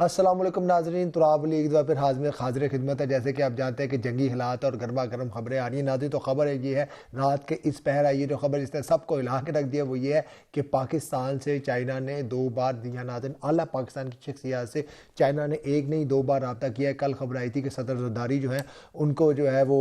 अस्सलाम वालेकुम नाजरीन, तुराब एक दफ़ा फिर हाजिर खिदमत है। जैसे कि आप जानते हैं कि जंगी हालात और गर्मा गर्म खबरें आ रही हैं नाज़रीन। तो खबर है ये है, रात के इस पहर आई है जो खबर इसने सबको हिला के रख दिया, वो ये है कि पाकिस्तान से चाइना ने 2 बार दिया नाज़रीन। आला पाकिस्तान की शख्सियत से चाइना ने एक नहीं 2 बार रब्ता किया है। कल खबर आई थी कि सदर ज़रदारी जो है उनको जो है वो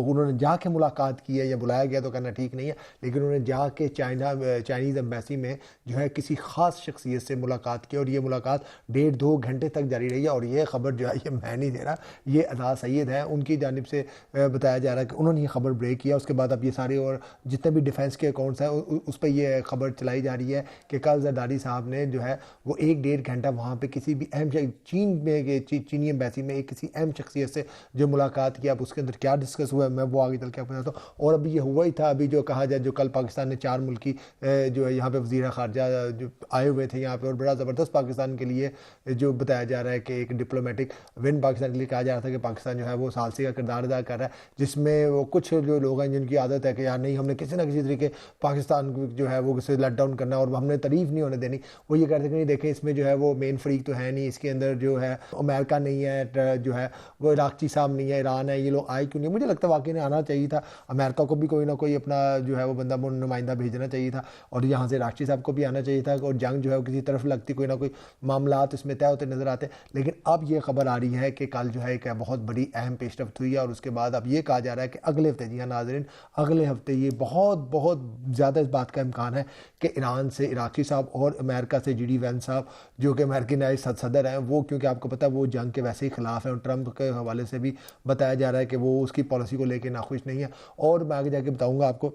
उन्होंने जाके मुलाकात की है, या बुलाया गया तो कहना ठीक नहीं है, लेकिन उन्होंने जाके चाइनीज़ एम्बेसी में जो है किसी ख़ास शख्सियत से मुलाकात की, और ये मुलाकात 1.5-2 घंटे तक जारी रही है। और ये खबर जो है ये मैं नहीं दे रहा, ये अदा सैयद है उनकी जानिब से बताया जा रहा है कि उन्होंने ये खबर ब्रेक किया। उसके बाद अब ये सारे और जितने भी डिफेंस के अकाउंट्स हैं उस पर ये खबर चलाई जा रही है कि कल जरदारी साहब ने जो है वो 1-1.5 घंटा वहाँ पे किसी भी अहम चीनी एम्बेसी में एक किसी अहम शख्सियत से जो मुलाकात की। अब उसके अंदर क्या डिस्कस हुआ है मैं वो आगे चल के आपको बताता हूँ। और अभी ये हुआ ही था, अभी जो कहा जाए, जो कल पाकिस्तान ने 4 मुल्की जो है यहाँ पे वज़ीर ख़ारजा जो आए हुए थे यहाँ पे, और बड़ा ज़बरदस्त पाकिस्तान के लिए जो बताया जा रहा है कि एक डिप्लोमेटिक विन पाकिस्तान के लिए कहा जा रहा था कि पाकिस्तान जो है वो सालसी का किरदार अदा कर रहा है, जिसमें वो कुछ जो लोग हैं जिनकी आदत है कि यार नहीं, हमने किसी ना किसी तरीके पाकिस्तान जो है वो उसे लेट डाउन करना और हमने तारीफ नहीं होने देनी। वो ये कहते हैं कि नहीं देखें, इसमें जो है वो मेन फरीक तो है नहीं, इसके अंदर जो है अमेरिका नहीं है, जो है वो इराक़ची साहब नहीं है, ईरान है, ये लोग आए क्यों नहीं। मुझे लगता है वाकई ने आना चाहिए था, अमेरिका को भी कोई ना कोई अपना जो है वो बंदा नुमाइंदा भेजना चाहिए था, और यहाँ से इराक़ची साहब को भी आना चाहिए था, और जंग जो है वो किसी तरफ लगती, कोई ना कोई मामला इसमें तय होते नजर आते। लेकिन अब ये खबर आ रही है कि कल जो है एक बहुत बड़ी अहम पेशरफ्त हुई है, और उसके बाद अब ये कहा जा रहा है कि अगले हफ्ते, जी हाँ नाज़रीन, अगले हफ्ते ये बहुत बहुत ज़्यादा इस बात का इम्कान है कि ईरान से इराक़ी साहब और अमेरिका से JD वैंस साहब जो कि अमेरिकी नए सदर हैं, वो क्योंकि आपको पता है वो जंग के वैसे ही खिलाफ हैं, और ट्रंप के हवाले से भी बताया जा रहा है कि वो उसकी पॉलिसी को लेकर नाखुश नहीं है। और मैं आगे जाके बताऊँगा आपको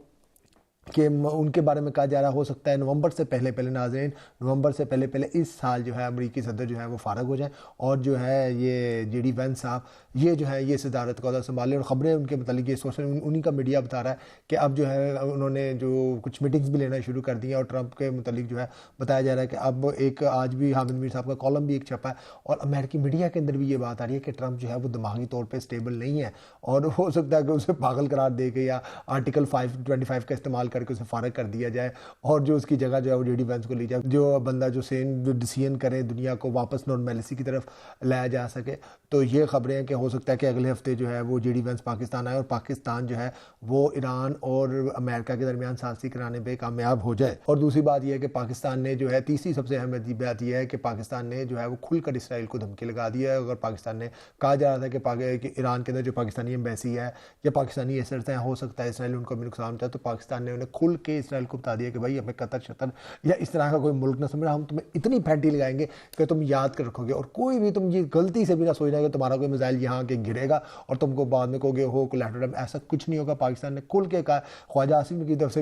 कि उनके बारे में कहा जा रहा हो सकता है नवंबर से पहले पहले, नाज़रीन, नवंबर से पहले पहले इस साल जो है अमरीकी सदर जो है वो फारग हो जाए, और जो है ये JD वैंस साहब ये जो है ये सदारत का संभालें। और ख़बरें उनके मतलब ये सोशल उन्हीं का मीडिया बता रहा है कि अब जो है उन्होंने जो कुछ मीटिंग्स भी लेना शुरू कर दी हैं, और ट्रंप के मतलब जो है बताया जा रहा है कि अब एक आज भी हामिद मीर साहब का कॉलम भी एक छपा है, और अमेरिकी मीडिया के अंदर भी ये बात आ रही है कि ट्रंप जो है वो दिमागी तौर पर स्टेबल नहीं है, और हो सकता है कि उसे पागल करार दे के या आर्टिकल 525 का इस्तेमाल करके उसे फारग कर दिया जाए, और जो उसकी जगह जो है वो JD वैंस को ली जाए, जो बंदा जो डिसीजन करे दुनिया को वापस नॉर्मेलिटी की तरफ लाया जा सके। तो ये खबरें हैं कि हो सकता है कि अगले हफ्ते जो है वो JD वैंस पाकिस्तान आए, और पाकिस्तान जो है वो ईरान और अमेरिका के दरमियान सालसी कराने पर कामयाब हो जाए। और दूसरी बात यह है कि पाकिस्तान ने जो है, तीसरी सबसे अहम बात यह है कि पाकिस्तान ने जो है वो खुलकर इसराइल को धमकी लगा दी है। अगर पाकिस्तान ने कहा जा रहा था कि ईरान के अंदर जो पाकिस्तानी एम्बेसी है या पाकिस्तानी एसेट्स हैं, हो सकता है इसराइल उनको भी नुकसान पहुंचाए, तो पाकिस्तान ने उन्हें खुल के इसराइल को बता दिया कि भाई हमें कतर शतर या इस तरह का कोई मुल्क ना समझना, हम तुम्हें इतनी फैंटी लगाएंगे कि तुम याद कर रखोगे, और कोई भी तुम ये गलती से भी ना सोचना कि तुम्हारा कोई मिसाइल यहाँ के गिरेगा और तुमको बाद में कहोगे हो कोलैटरल, ऐसा कुछ नहीं होगा। पाकिस्तान ने खुल के कहा, ख्वाजा आसिम की तरफ से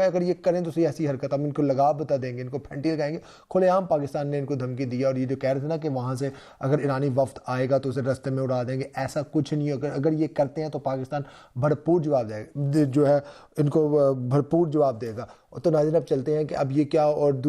अगर ये करें तो ऐसी हरकत हम इनको लगा बता देंगे, इनको फैंटी लगाएंगे। खुलेआम पाकिस्तान ने इनको धमकी दी, और ये जो कह रहे थे ना कि वहाँ से अगर ईरानी वफ्द आएगा तो उसे रास्ते में उड़ा देंगे, ऐसा कुछ नहीं होगा। अगर ये करते हैं तो पाकिस्तान भरपूर जवाब देगा, जो है इनको भरपूर जवाब देगा। तो नाज़रीन अब चलते हैं कि अब ये क्या, और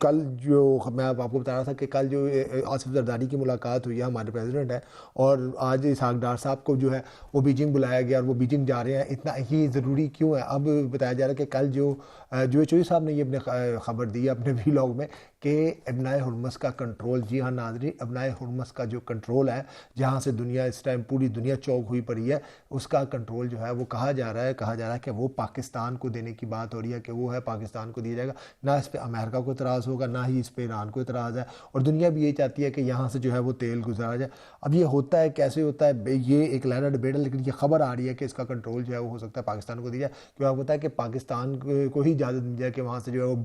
कल जो मैं आपको बता रहा था कि कल जो आसिफ जरदारी की मुलाकात हुई है, हमारे प्रेसिडेंट है, और आज इसहाक डार साहब को जो है वो बीजिंग बुलाया गया, और वो बीजिंग जा रहे हैं। इतना ही ज़रूरी क्यों है, अब बताया जा रहा है कि कल जो चौधरी साहब ने ये अपने खबर दी अपने व्लॉग में कि इब्नाए हुर्मुज़ का कंट्रोल, जी हाँ नाज़रीन, इब्नाए हुर्मुज़ का जो कंट्रोल है, जहाँ से दुनिया इस टाइम पूरी दुनिया चौक हुई पड़ी है, उसका कंट्रोल जो है वो कहा जा रहा है कि वो पाकिस्तान को देने की बात हो रही है, कि वो है पाकिस्तान को दिया जाएगा। ना इस पर अमेरिका को इतराज़ होगा, ना ही इस पर ईरान को इतराज़ है, और दुनिया भी यही चाहती है कि यहाँ से जो है वो तेल गुजारा जाए। अब ये होता है कैसे होता है, ये एक लहरा डिबेट है, लेकिन ये खबर आ रही है कि इसका कंट्रोल जो है वो हो सकता है पाकिस्तान को दिया जाए। क्योंकि आपको पता है कि पाकिस्तान को ही इजाज़त मिल जाए कि वहाँ से जो है वो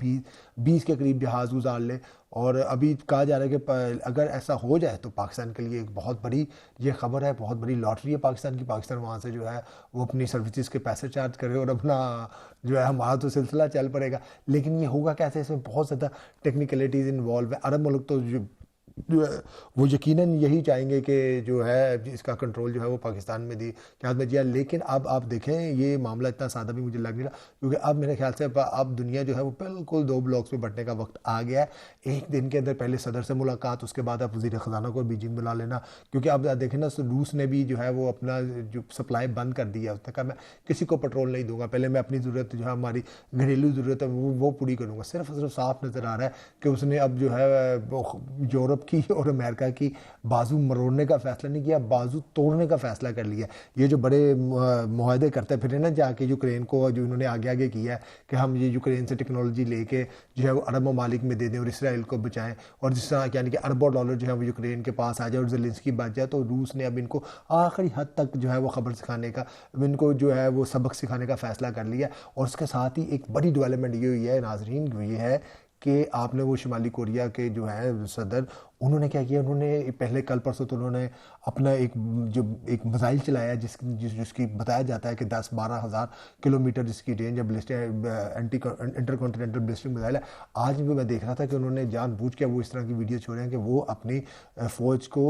20 के करीब जहाज़ गुजार ले, और अभी कहा जा रहा है कि अगर ऐसा हो जाए तो पाकिस्तान के लिए एक बहुत बड़ी ये खबर है, बहुत बड़ी लॉटरी है पाकिस्तान की। पाकिस्तान वहाँ से जो है वो अपनी सर्विसेज के पैसे चार्ज करे, और अपना जो है हमारा तो सिलसिला चल पड़ेगा। लेकिन ये होगा कैसे, इसमें बहुत ज़्यादा टेक्निकलिटीज़ इन्वॉल्व है। अरब मुल्क तो जो है वो यकीनन यही चाहेंगे कि जो है इसका कंट्रोल जो है वो पाकिस्तान में दी क्या में दिया। लेकिन अब आप देखें ये मामला इतना सादा भी मुझे लग नहीं रहा, क्योंकि अब मेरे ख्याल से अब दुनिया जो है वो बिल्कुल 2 ब्लॉक्स में बंटने का वक्त आ गया है। एक दिन के अंदर पहले सदर से मुलाकात, उसके बाद आप वज़ीर ख़जाना को बीजिंग बुला लेना, क्योंकि अब देखें ना रूस ने भी जो है वो अपना जो सप्लाई बंद कर दिया है। उसने कहा मैं किसी को पेट्रोल नहीं दूंगा, पहले मैं अपनी ज़रूरत जो है हमारी घरेलू ज़रूरत है वो पूरी करूँगा। सिर्फ साफ नज़र आ रहा है कि उसने अब जो है यूरोप की और अमेरिका की बाजू मरोड़ने का फ़ैसला नहीं किया, बाजू तोड़ने का फ़ैसला कर लिया। ये जो बड़े मुआहदे करते फिर ना जाके यूक्रेन को, जो इन्होंने आगे आगे किया है कि हम ये यूक्रेन से टेक्नोलॉजी लेके जो है वो अरब ममालिक में दे दें और इसराइल को बचाएं, और जिस तरह यानी कि अरबों डॉलर जो है वो यूक्रेन के पास आ जाए और ज़ेलेंस्की बच जाए, तो रूस ने अब इनको आखिरी हद तक जो है वो खबर सिखाने का, इनको जो है वो सबक सिखाने का फ़ैसला कर लिया। और उसके साथ ही एक बड़ी डेवलपमेंट ये हुई है नाजरीन, ये है कि आपने वो शुमाली कोरिया के जो है सदर, उन्होंने क्या किया, उन्होंने पहले कल परसों तो उन्होंने अपना एक मिसाइल चलाया जिसकी बताया जाता है कि 10-12 हज़ार किलोमीटर जिसकी रेंज है, बैलिस्टिक इंटरकॉन्टिनेंटल बैलिस्टिक मिसाइल है। आज भी मैं देख रहा था कि उन्होंने जानबूझ के वो इस तरह की वीडियो छोड़े हैं कि वो अपनी फ़ौज को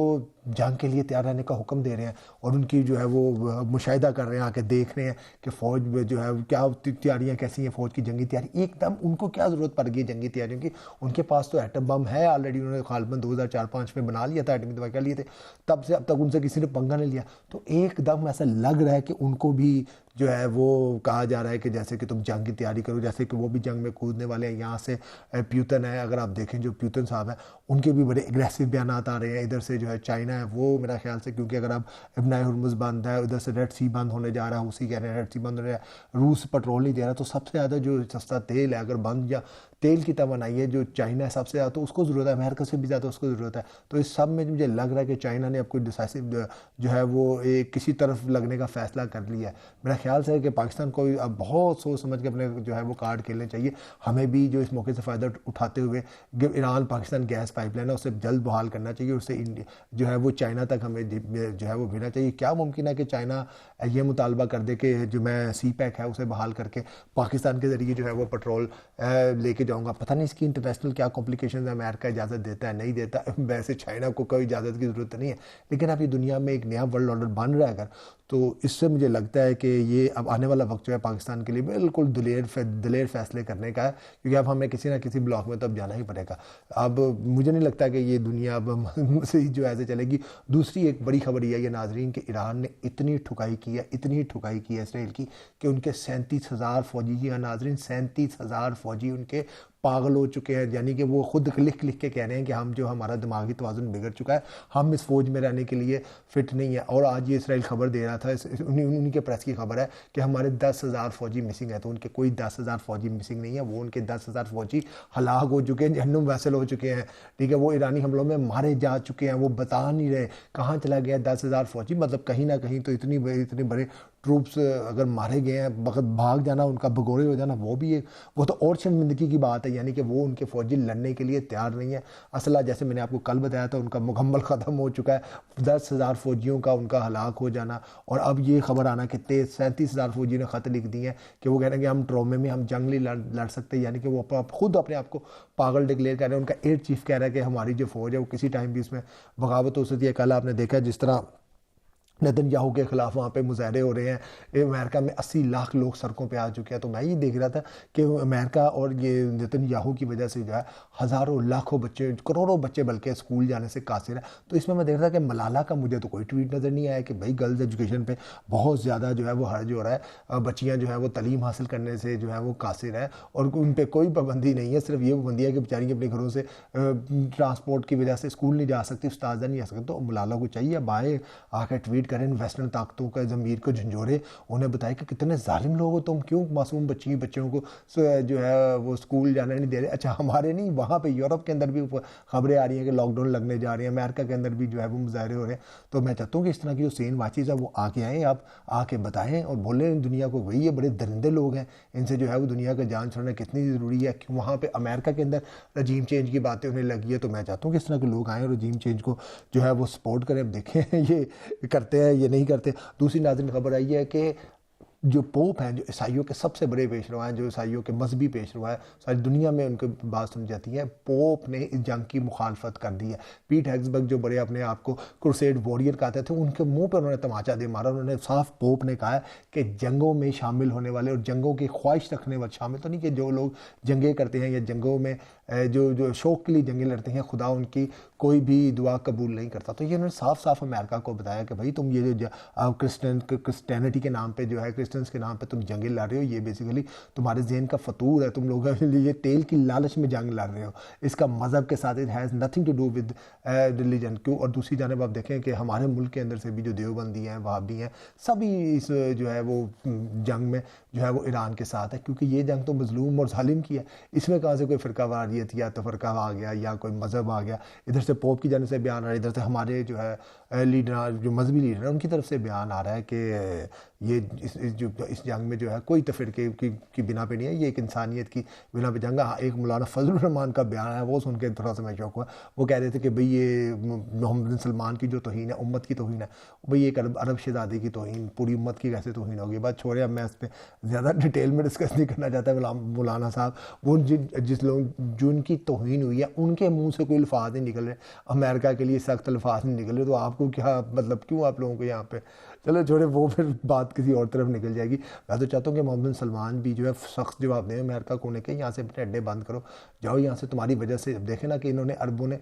जंग के लिए तैयार रहने का हुक्म दे रहे हैं और उनकी जो है वो मुशाहिदा कर रहे हैं, आके देख रहे हैं कि फ़ौज में जो है क्या तैयारियाँ कैसी हैं, फ़ौज की जंगी तैयारी एकदम उनको क्या ज़रूरत पड़ गई जंगी तैयारियों की। उनके पास तो एटम बम है ऑलरेडी, उन्होंने खालबन 2004-05 में बना लिया था, एटमी दवा कर लिए थे, तब से अब तक उनसे किसी ने पंगा नहीं लिया। तो एकदम ऐसा लग रहा है कि उनको भी जो है वो कहा जा रहा है कि जैसे कि तुम जंग की तैयारी करो, जैसे कि वो भी जंग में कूदने वाले हैं। यहाँ से प्यूतन है, अगर आप देखें जो प्यूतन साहब हैं, उनके भी बड़े एग्रेसिव बयान आ रहे हैं। इधर से जो है चाइना है वो मेरा ख्याल से, क्योंकि अगर आप इब्न हुर्मुज़ बंद है, उधर से रेड सी बंद होने जा रहा है, उसी कह रहे हैं रेड सी बंद होने जा रहा है, रूस पेट्रोल नहीं दे रहा, तो सबसे ज़्यादा जो सस्ता तेल है अगर बंद, या तेल की तमन्नाई है जो चाइना है सबसे ज़्यादा, तो उसको ज़रूरत है, अमेरिका से भी ज़्यादा उसको ज़रूरत है। तो इस सब में मुझे लग रहा है कि चाइना ने अब कोई डिसाइसिव जो है वो एक किसी तरफ लगने का फ़ैसला कर लिया है। मेरा ख्याल से है कि पाकिस्तान को अब बहुत सोच समझ के अपने जो है वो कार्ड खेलने चाहिए। हमें भी जो इस मौके से फ़ायदा उठाते हुए ईरान पाकिस्तान गैस पाइपलाइन है उसे जल्द बहाल करना चाहिए, उससे जो है वो चाइना तक हमें जो है वो भेजना चाहिए। क्या मुमकिन है कि चाइना ये मुतालबा कर दे कि जो मैं सी पैक है उसे बहाल करके पाकिस्तान के ज़रिए जो है वो पेट्रोल लेके जाऊंगा। पता नहीं इसकी इंटरनेशनल क्या कॉम्प्लिकेशन है, अमेरिका इजाज़त देता है नहीं देता। वैसे चाइना को कोई इजाज़त की ज़रूरत नहीं है, लेकिन अब ये दुनिया में एक नया वर्ल्ड ऑर्डर बन रहा है अगर, तो इससे मुझे लगता है कि ये अब आने वाला वक्त जो है पाकिस्तान के लिए बिल्कुल दिलेर फैसले करने का है, क्योंकि अब हमें किसी ना किसी ब्लॉक में तो अब जाना ही पड़ेगा। अब मुझे नहीं लगता कि ये दुनिया अब से जो ऐसे चलेगी। दूसरी एक बड़ी खबर यह है नाजरीन कि ईरान ने इतनी ठुकाई की है, इतनी ठुकाई की है इसराइल की, कि उनके 37,000 फौजी ही नाजरीन, 37,000 फौजी उनके पागल हो चुके हैं। यानी कि वो खुद लिख लिख के कह रहे हैं कि हम जो हमारा दिमागी तवाज़ुन बिगड़ चुका है, हम इस फौज में रहने के लिए फ़िट नहीं है। और आज ये इसराइल खबर दे रहा था, उन्हीं के प्रेस की खबर है कि हमारे 10,000 फौजी मिसिंग है। तो उनके कोई 10,000 फौजी मिसिंग नहीं है, वो उनके 10,000 फौजी हलाक हो चुके हैं, जहन्नुम वैसल हो चुके हैं। ठीक है, वो ईरानी हमलों में मारे जा चुके हैं, वो बता नहीं रहे कहाँ चला गया 10,000 फौजी। मतलब कहीं ना कहीं तो इतने बड़े ट्रूप्स अगर मारे गए हैं, भाग जाना, उनका भगोड़े हो जाना, वो तो और शर्मिंदगी की बात है। यानी कि वो उनके फौजी लड़ने के लिए तैयार नहीं है। असला जैसे मैंने आपको कल बताया था उनका मुकम्मल ख़त्म हो चुका है, 10,000 फौजियों का उनका हलाक हो जाना। और अब ये खबर आना कि 37,000 फौजी ने ख़त लिख दिए हैं कि वो कह रहे हैं कि हम ट्रॉमे में हम जंग नहीं लड़ सकते। यानी कि वो खुद अपने आप को पागल डिक्लेयर कर रहे हैं। उनका एयर चीफ कह रहा है कि हमारी जो फ़ौज है वो किसी टाइम भी इसमें बगावत हो सकती है। कल आपने देखा जिस तरह नेतन्याहू के खिलाफ वहाँ पे मुजाहरे हो रहे हैं, अमेरिका में 80 लाख लोग सड़कों पे आ चुके हैं। तो मैं ये देख रहा था कि अमेरिका और ये नेतन्याहू की वजह से जो है हज़ारों लाखों बच्चे, करोड़ों बच्चे बल्कि स्कूल जाने से कासिर है। तो इसमें मैं देख रहा था कि मलाला का मुझे तो कोई ट्वीट नज़र नहीं आया कि भाई गर्ल्स एजुकेशन पे बहुत ज़्यादा जो है वो हर्ज हो रहा है, बच्चियाँ जो है वो तलीम हासिल करने से जो है वो कासिर है और उन पर कोई पाबंदी नहीं है। सिर्फ ये पाबंदी है कि बेचारी अपने घरों से ट्रांसपोर्ट की वजह से स्कूल नहीं जा सकती, उस्तादा नहीं आ सकते। तो मलाला को चाहिए बाएँ आकर ट्वीट करें, वेस्टर्न ताकतों का ज़मीर को झंझोरे, उन्हें बताया कि कितने जालिम लोग हो तुम, क्यों मासूम बच्चों को जो है वो स्कूल जाने नहीं दे रहे। अच्छा हमारे नहीं, वहाँ पे यूरोप के अंदर भी खबरें आ रही हैं कि लॉकडाउन लगने जा रही है, अमेरिका के अंदर भी जो है वो मुजाहरे हो रहे हैं। तो मैं चाहता हूँ कि इस तरह की जो सेन वाचीज़ है वो आके आएँ, आप आके बताएँ और बोलें दुनिया को, वही ये बड़े दरिंदे लोग हैं, इनसे जो है वो दुनिया का जान छोड़ना कितनी ज़रूरी है। कि वहाँ पर अमेरिका के अंदर रजीम चेंज की बातें उन्हें लगी है। तो मैं चाहता हूँ कि इस तरह के लोग आएँ और रजीम चेंज को जो है वो सपोर्ट करें। देखें ये करते हैं ये नहीं करते। दूसरी नाज़रीन खबर आई है कि जो पोप हैं, जो ईसाइयों के सबसे बड़े पेशवा हैं, जो ईसाइयों के मजहबी पेशवा है, सारी दुनिया में उनकी बात सुनी जाती है, पोप ने इस जंग की मुखालफत कर दी है। पीट हेग्सबर्ग जो बड़े अपने आप को क्रूसेड वॉरियर कहते थे, उनके मुंह पर उन्होंने तमाचा दे मारा। उन्होंने साफ पोप ने कहा है कि जंगों में शामिल होने वाले और जंगों की ख्वाहिश रखने वाले, शामिल तो नहीं कि जो लोग जंगें करते हैं या जंगों में जो शौक के लिए जंगें लड़ते हैं, खुदा उनकी कोई भी दुआ कबूल नहीं करता। तो ये उन्होंने साफ साफ अमेरिका को बताया कि भाई तुम ये जो क्रिश्चियनिटी के नाम पे जो है क्रिश्चियन रेजिस्टेंस के नाम पे तुम जंगें लड़ रहे हो, ये बेसिकली तुम्हारे जहन का फतूर है, तुम लोगों के लिए तेल की लालच में जंग लड़ रहे हो, इसका मज़हब के साथ it has nothing to do with religion. क्यों? और दूसरी जानब आप देखें कि हमारे मुल्क के अंदर से भी जो देवबंदी हैं, वहाबी हैं, सभी इस जो है वो जंग में जो है वो ईरान के साथ है, क्योंकि ये जंग तो मजलूम और जालिम की है। इसमें कहाँ से कोई फ़िरका वारियत या तफरका आ गया या कोई मज़हब आ गया? इधर से पोप की जानिब से बयान आ रहा है, इधर से हमारे जो है लीडर, जो मजहबी लीडर हैं, उनकी तरफ से बयान आ रहा है कि ये इस जंग में जो है कोई तफरके की बिना पे नहीं है, ये एक इंसानियत की बिना पे जंग है। एक मौलाना फजलुर रहमान का बयान है, वो सुन के थोड़ा सा मैं शौक हुआ। वो कह रहे थे कि भाई ये मोहम्मद बिन सलमान की जो तौहीन है, उम्मत की तौहीन है, भाई एक अरब शहज़ादी की तौहीन पूरी उम्मत की कैसे तौहीन होगी? बात छोड़े, अब मैं इस पर ज़्यादा डिटेल में डिस्कस नहीं करना चाहता। मौलाना साहब वो जिस लोग जिनकी तौहीन हुई है उनके मुंह से कोई अल्फाज नहीं निकल रहे, अमेरिका के लिए सख्त अल्फाज नहीं निकल रहे, तो आपको क्या मतलब, क्यों आप लोगों को यहाँ पे? चलो छोड़े, वो फिर बात किसी और तरफ निकल जाएगी। मैं तो चाहता हूँ कि मोहम्मद बिन सलमान भी जो है सख्त जवाब दें अमेरिका को, के यहाँ से अपने अड्डे बंद करो, जाओ यहाँ से, तुम्हारी वजह से देखें ना कि इन्होंने अरबों ने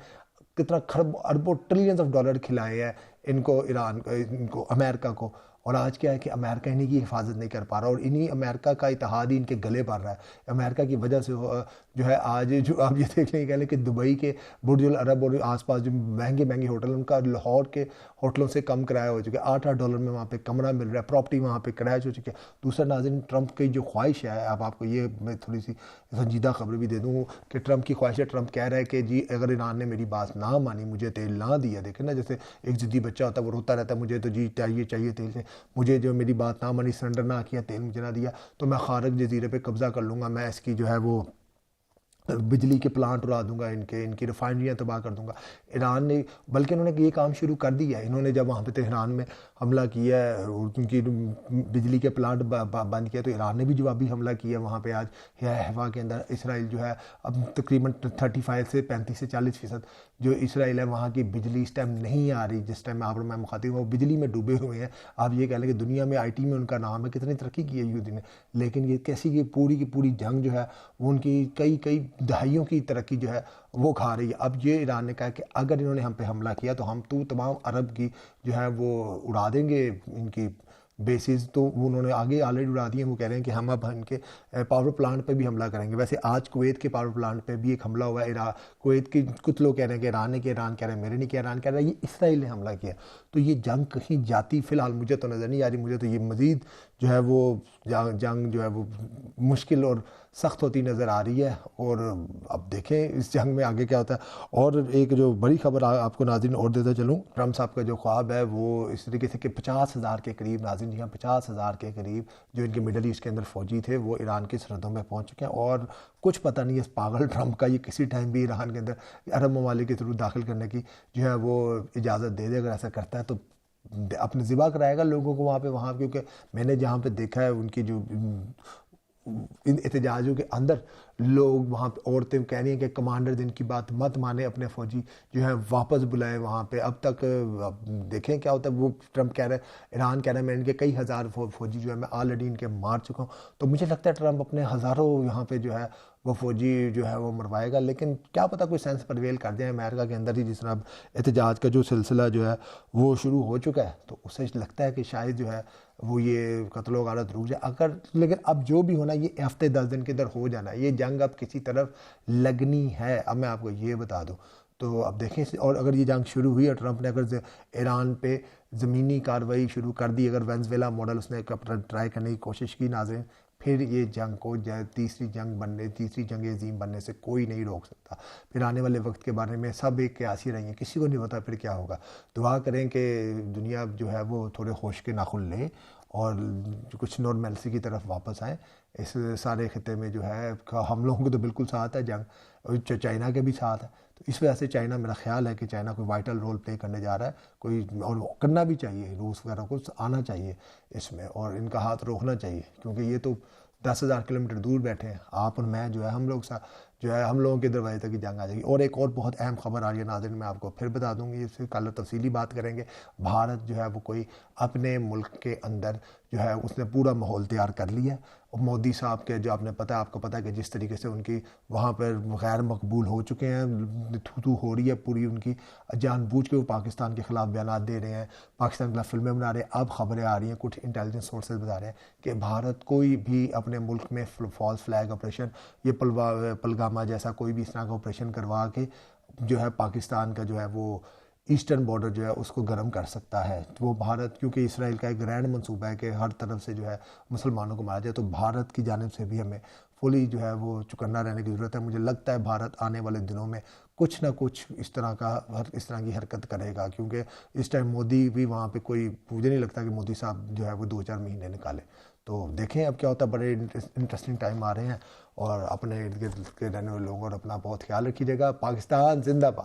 कितना खरब अरबों ट्रिलियंस ऑफ डॉलर खिलाए हैं इनको, ईरान इनको, अमेरिका को, और आज क्या है कि अमेरिका इन्हीं की हिफाजत नहीं कर पा रहा और इन्हीं अमेरिका का इत्तेहाद ही इनके गले पड़ रहा है। अमेरिका की वजह से जो है आज जो आप ये देख लें, कह लें कि दुबई के बुर्ज अल अरब और आसपास जो महंगे महंगे होटल, उनका लाहौर के होटलों से कम किराया हो चुका है। $8 में वहाँ पे कमरा मिल रहा है, प्रॉपर्टी वहाँ पे किराया हो चुकी है। दूसरा नाज़रीन, ट्रंप की जो ख्वाहिश है, अब आपको ये मैं थोड़ी सी संजीदा खबर भी दे दूँ कि ट्रंप की ख्वाहिश है, ट्रंप कह रहा है कि जी अगर ईरान ने मेरी बात ना मानी, मुझे तेल ना दिया, देखें ना जैसे एक ज़िद्दी बच्चा होता है, वो रोता रहता है मुझे तो जी चाहिए चाहिए तेल से, मुझे जो मेरी बात ना मानी, सरेंडर ना किया, तेल मुझे ना दिया, तो मैं खारक जजीरे पे कब्जा कर लूँगा, मैं इसकी जो है वो बिजली के प्लांट उड़ा दूंगा, इनकी रिफाइनरियाँ तबाह कर दूंगा। ईरान ने, बल्कि इन्होंने ये काम शुरू कर दिया है। इन्होंने जब वहाँ पे तेहरान में हमला किया है, उनकी बिजली के प्लांट बंद किया, तो ईरान ने भी जवाबी हमला किया वहाँ पे। आज हैफा के अंदर इसराइल जो है अब तकरीबन 35 से 35 से 40% जो इसराइल है वहाँ की बिजली इस टाइम नहीं आ रही। जिस टाइम आप मैं मुखातिब हूँ, वो बिजली में डूबे हुए हैं। आप ये कह लें कि दुनिया में IT में उनका नाम है, कितनी तरक्की की है यूदी ने, लेकिन ये कैसी की पूरी जंग जो है वो उनकी कई दहाइयों की तरक्की जो है वो खा रही है। अब ये ईरान ने कहा कि अगर इन्होंने हम पे हमला किया तो हम तमाम अरब की जो है वो उड़ा देंगे इनकी बेसिस। तो उन्होंने आगे ऑलरेडी उड़ा दिए। वो कह रहे हैं कि हम अब इनके पावर प्लांट पे भी हमला करेंगे। वैसे आज कुवैत के पावर प्लांट पे भी एक हमला हुआ है। कुवैत की कुछ लोग कह रहे हैं कि ईरान ने किया, ईरान कह रहे हैं मेरे नहीं किया, ईरान कह रहा है ये इसराइल ने हमला किया। तो ये जंग कहीं जाती फ़िलहाल मुझे तो नज़र नहीं आ रही। मुझे तो ये मज़ीद जो है वो जंग जो है वो मुश्किल और सख्त होती नज़र आ रही है। और अब देखें इस जंग में आगे क्या होता है। और एक जो बड़ी खबर आपको नाज़रीन और देता चलूँ, ट्रंप साहब का जो ख्वाब है वो इस तरीके से कि 50,000 के करीब, नाज़रीन जी हाँ, 50,000 के करीब जो इनके मिडल ईस्ट के अंदर फ़ौजी थे वो ईरान की सरहदों में पहुँच चुके हैं। और कुछ पता नहीं है इस पागल ट्रंप का, ये किसी टाइम भी ईरान के अंदर अरब ममालिक के थ्रू दाखिल करने की जो है वो इजाज़त दे दे। अगर ऐसा करता है तो अपने ज़िबा कराएगा लोगों को वहाँ, क्योंकि मैंने जहाँ पे देखा है उनकी जो इन एहतजाजों के अंदर लोग वहाँ पे औरतें कह रही हैं कि कमांडर दिन की बात मत माने, अपने फ़ौजी जो है वापस बुलाए वहाँ पे। अब तक अब देखें क्या होता है। वो ट्रंप कह रहा है, ईरान कह रहा है मैं इनके कई हज़ार फ़ौजी जो है मैं ऑलरेडी इनके मार चुका हूँ। तो मुझे लगता है ट्रंप अपने हज़ारों यहाँ पे जो है वो फ़ौजी जो है वो मरवाएगा। लेकिन क्या पता कोई सेंस परवेल कर जाए अमेरिका के अंदर ही, जिस तरह अब एहतजाज का जो सिलसिला जो है वो शुरू हो चुका है, तो उससे लगता है कि शायद जो है वो ये कत्लो गारत रुक जाए। अगर लेकिन अब जो भी होना ये हफ्ते 10 दिन के अंदर हो जाना है। ये जंग अब किसी तरफ लगनी है, अब मैं आपको ये बता दूं। तो अब देखें, और अगर ये जंग शुरू हुई और ट्रंप ने अगर ईरान पे ज़मीनी कार्रवाई शुरू कर दी, अगर वेनेज़ुएला मॉडल उसने ट्राई करने की कोशिश की नाज़रीन, फिर ये जंग को तीसरी जंग अज़ीम बनने से कोई नहीं रोक सकता। फिर आने वाले वक्त के बारे में सब एक क्यासी रही हैं, किसी को नहीं पता फिर क्या होगा। दुआ करें कि दुनिया जो है वो थोड़े होश के नाखुन ले और कुछ नॉर्मलसी की तरफ वापस आए। इस सारे खिते में जो है हम लोगों को तो बिल्कुल साथ है जंग, और चाइना के भी साथ है। तो इस वजह से चाइना, मेरा ख्याल है कि चाइना कोई वाइटल रोल प्ले करने जा रहा है कोई, और करना भी चाहिए। रूस वगैरह को आना चाहिए इसमें और इनका हाथ रोकना चाहिए, क्योंकि ये तो 10,000 किलोमीटर दूर बैठे हैं। आप और मैं जो है हम लोग जो है हम लोगों के दरवाजे तक की जंग आ जाएगी। और एक और बहुत अहम खबर आ रही है नाज़रीन, मैं आपको फिर बता दूंगी, इससे कल तफसीली बात करेंगे। भारत जो है वो कोई अपने मुल्क के अंदर जो है उसने पूरा माहौल तैयार कर लिया मोदी साहब के जो आपको पता है कि जिस तरीके से उनकी वहाँ पर गैर मकबूल हो चुके हैं, थू हो रही है पूरी उनकी, जानबूझ के वो पाकिस्तान के ख़िलाफ़ बयान दे रहे हैं, पाकिस्तान के खिलाफ फिल्में बना रहे हैं। अब खबरें आ रही हैं, कुछ इंटेलिजेंस सोर्सेज बता रहे हैं कि भारत कोई भी अपने मुल्क में फॉल्स फ्लैग ऑपरेशन, ये पलगामा जैसा कोई भी इस तरह का ऑपरेशन करवा के जो है पाकिस्तान का जो है वो ईस्टर्न बॉर्डर जो है उसको गर्म कर सकता है। तो वो भारत, क्योंकि इसराइल का एक ग्रैंड मंसूबा है कि हर तरफ से जो है मुसलमानों को मारा जाए, तो भारत की जानिब से भी हमें फुली जो है वो चौकन्ना रहने की ज़रूरत है। मुझे लगता है भारत आने वाले दिनों में कुछ ना कुछ इस तरह की हरकत करेगा, क्योंकि इस टाइम मोदी भी वहाँ पे कोई, मुझे नहीं लगता कि मोदी साहब जो है वो 2-4 महीने निकाले। तो देखें अब क्या होता है। बड़े इंटरेस्टिंग टाइम आ रहे हैं, और अपने इर्द गिर्द के रहने वाले लोगों और अपना बहुत ख्याल रखिएगा। पाकिस्तान जिंदाबाद।